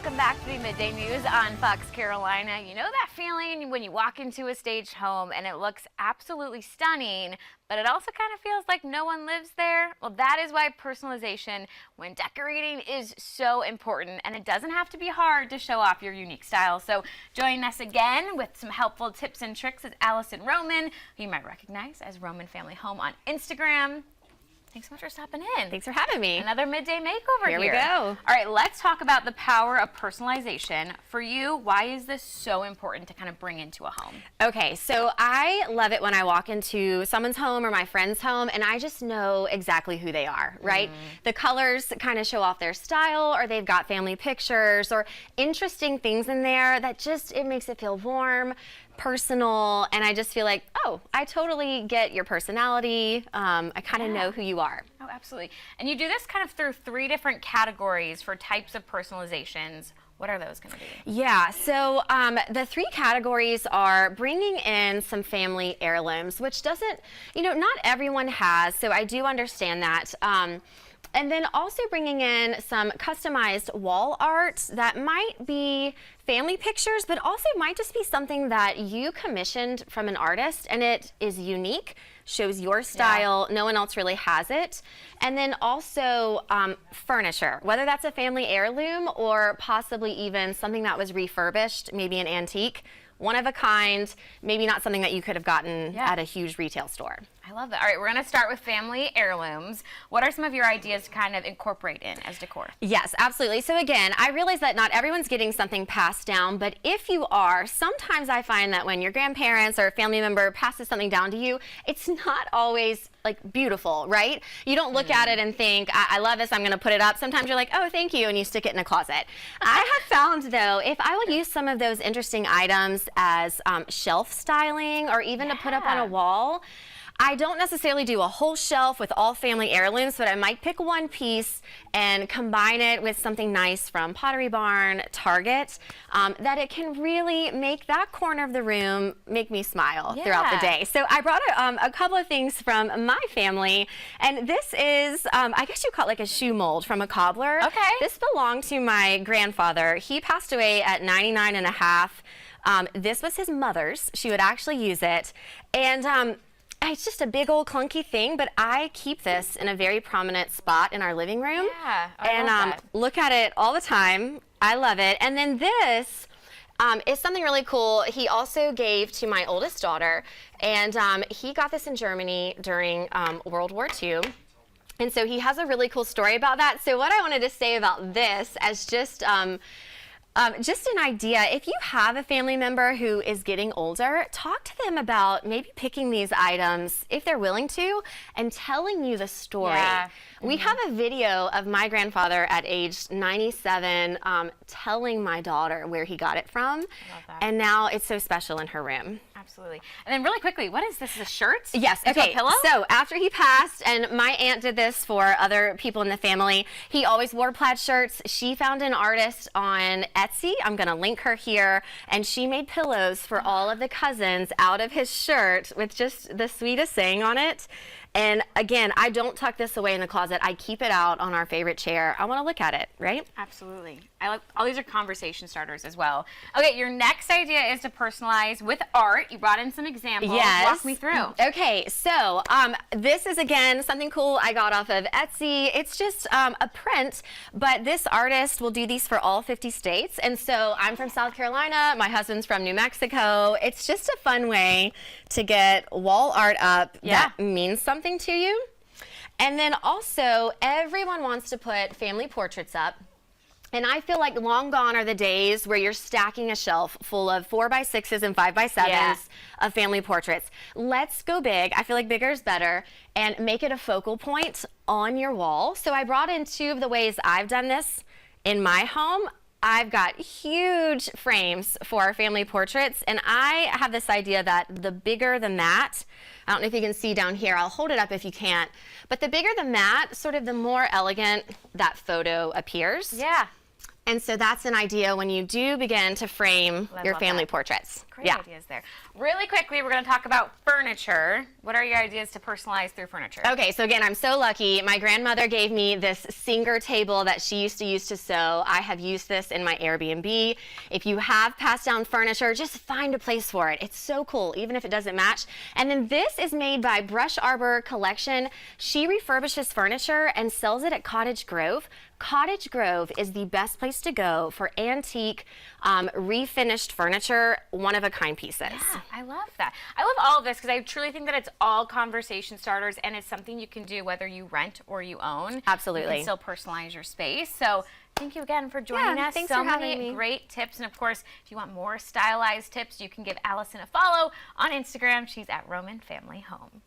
welcome back to the Midday News on Fox Carolina. You know that feeling when you walk into a staged home and it looks absolutely stunning, but it also kind of feels like no one lives there? Well, that is why personalization when decorating is so important, and it doesn't have to be hard to show off your unique style. So joining us again with some helpful tips and tricks is Allison Roman, who you might recognize as Roman Family Home on Instagram. Thanks so much for stopping in. Thanks for having me. Another Midday Makeover here. Here we go. All right, let's talk about the power of personalization. For you, why is this so important to kind of bring into a home? Okay, so I love it when I walk into someone's home or my friend's home and I just know exactly who they are, right? The colors kind of show off their style, or they've got family pictures or interesting things in there that just, it makes it feel warm, personal, and I just feel like, oh, I totally get your personality. I kind of know who you are. Oh, absolutely. And you do this kind of through 3 different categories for types of personalizations. What are those going to be? Yeah, so the 3 categories are bringing in some family heirlooms, which doesn't, you know, not everyone has, so I do understand that. And then also bringing in some customized wall art that might be family pictures, but also might just be something that you commissioned from an artist and it is unique, shows your style, no one else really has it. And then also furniture, whether that's a family heirloom or possibly even something that was refurbished, maybe an antique, one of a kind, maybe not something that you could have gotten at a huge retail store. I love that. All right, we're going to start with family heirlooms. What are some of your ideas to kind of incorporate in as decor? Yes, absolutely. So again, I realize that not everyone's getting something passed down, but if you are, sometimes I find that when your grandparents or a family member passes something down to you, it's not always like beautiful, right? You don't look at it and think, I love this, I'm going to put it up. Sometimes you're like, oh, thank you, and you stick it in a closet. I have found, though, if I will use some of those interesting items as shelf styling or even to put up on a wall, I don't necessarily do a whole shelf with all family heirlooms, but I might pick one piece and combine it with something nice from Pottery Barn, Target, that it can really make that corner of the room make me smile throughout the day. So I brought a couple of things from my family, and this is, I guess you call it like a shoe mold from a cobbler. Okay. This belonged to my grandfather. He passed away at 99 and a half. This was his mother's. She would actually use it. And it's just a big old clunky thing, but I keep this in a very prominent spot in our living room. Yeah, I love that. Look at it all the time. I love it. And then this is something really cool. He also gave to my oldest daughter, and he got this in Germany during World War II. And so he has a really cool story about that. So what I wanted to say about this as just an idea, if you have a family member who is getting older, talk to them about maybe picking these items, if they're willing to, and telling you the story. We have a video of my grandfather at age 97 telling my daughter where he got it from. Love that. And now it's so special in her room. Absolutely. And then really quickly, what is this? A shirt? Yes. Okay. A pillow? So after he passed, and my aunt did this for other people in the family, he always wore plaid shirts. She found an artist on Etsy. I'm going to link her here. And she made pillows for all of the cousins out of his shirt with just the sweetest saying on it. And again, I don't tuck this away in the closet. I keep it out on our favorite chair. I want to look at it, right? Absolutely. I like all these are conversation starters as well. Okay, your next idea is to personalize with art. You brought in some examples. Yes. Walk me through. Okay, so this is again something cool I got off of Etsy. It's just a print, but this artist will do these for all 50 states. And so I'm from South Carolina. My husband's from New Mexico. It's just a fun way to get wall art up that means something to you. And then also, everyone wants to put family portraits up. And I feel like long gone are the days where you're stacking a shelf full of 4x6s and 5x7s of family portraits. Let's go big. I feel like bigger is better, and make it a focal point on your wall. So I brought in 2 of the ways I've done this in my home. I've got huge frames for our family portraits, and I have this idea that the bigger the mat, I don't know if you can see down here, I'll hold it up if you can't, but the bigger the mat, sort of the more elegant that photo appears. Yeah. And so that's an idea when you do begin to frame your family portraits. Great ideas there. Really quickly, we're going to talk about furniture. What are your ideas to personalize through furniture? Okay, so again, I'm so lucky. My grandmother gave me this Singer table that she used to use to sew. I have used this in my Airbnb. If you have passed down furniture, just find a place for it. It's so cool, even if it doesn't match. And then this is made by Brush Arbor Collection. She refurbishes furniture and sells it at Cottage Grove. Cottage Grove is the best place to go for antique, refinished furniture, one-of-a-kind pieces. Yeah, I love that. I love all of this because I truly think that it's all conversation starters, and it's something you can do whether you rent or you own. Absolutely. You can still personalize your space. So thank you again for joining us. Thanks so for having many me. great tips. And of course, if you want more stylized tips, you can give Allison a follow on Instagram. She's at Roman Family Home.